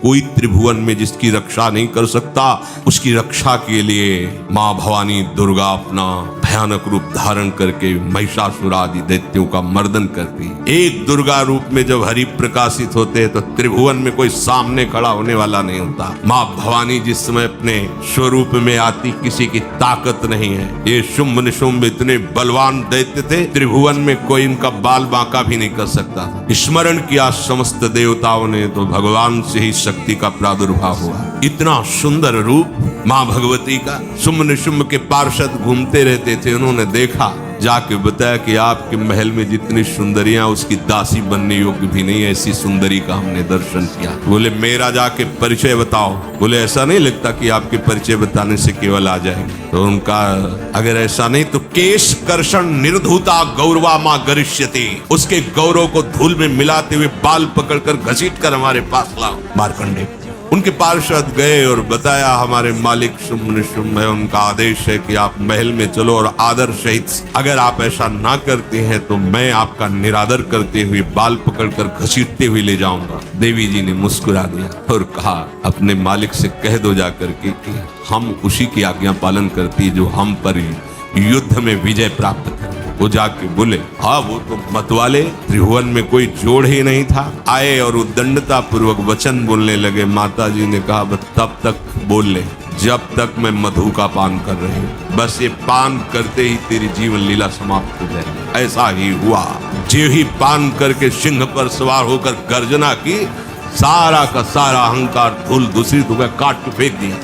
कोई त्रिभुवन में जिसकी रक्षा नहीं कर सकता, उसकी रक्षा के लिए माँ भवानी दुर्गा अपना भयानक रूप धारण करके महिषासुर आदि दैत्यों का मर्दन करती। एक दुर्गा रूप में जब हरि प्रकाशित होते हैं तो त्रिभुवन में कोई सामने खड़ा होने वाला नहीं होता। माँ भवानी जिस समय अपने स्वरूप में आती, किसी की ताकत नहीं है। ये शुंभ निशुंभ इतने बलवान दैत्य थे, त्रिभुवन में कोई इनका बाल बांका भी नहीं कर सकता। स्मरण किया समस्त देवताओं ने तो भगवान से ही शक्ति का प्रादुर्भाव हुआ। इतना सुंदर रूप माँ भगवती का। शुंभ निशुंभ के पार्षद घूमते रहते थे, उन्होंने देखा, जाके बताया कि आपके महल में जितनी सुंदरियां उसकी दासी बनने योग्य भी नहीं, ऐसी सुंदरी का हमने दर्शन किया। बोले मेरा जाके परिचय बताओ। बोले ऐसा नहीं लगता कि आपके परिचय बताने से केवल आ जाएंगे। तो उनका अगर ऐसा नहीं तो केश कर्षण निर्धूता गौरवा माँ गरिष्यति, उसके गौरव को धूल में मिलाते हुए बाल पकड़कर घसीट कर हमारे पास लाओ। मार्कंडेय उनके पार्षद गए और बताया हमारे मालिक शुंभ निशुंभ है, उनका आदेश है कि आप महल में चलो और आदर सहित, अगर आप ऐसा ना करते हैं तो मैं आपका निरादर करते हुए बाल पकड़कर घसीटते हुए ले जाऊंगा। देवी जी ने मुस्कुरा दिया और कहा अपने मालिक से कह दो जाकर के कि हम उसी की आज्ञा पालन करती जो हम पर युद्ध में विजय प्राप्त करें। वो जाके बोले हाँ वो तो मतवाले, त्रिभुवन में कोई जोड़ ही नहीं था। आए और उद्दंडता पूर्वक वचन बोलने लगे। माता जी ने कहा बस तब तक बोल ले जब तक मैं मधु का पान कर रही हूँ, बस ये पान करते ही तेरी जीवन लीला समाप्त हो जाए। ऐसा ही हुआ। जो ही पान करके सिंह पर सवार होकर गर्जना की, सारा का सारा अहंकार धूल दूसरी दुबह काट के फेंक दिया।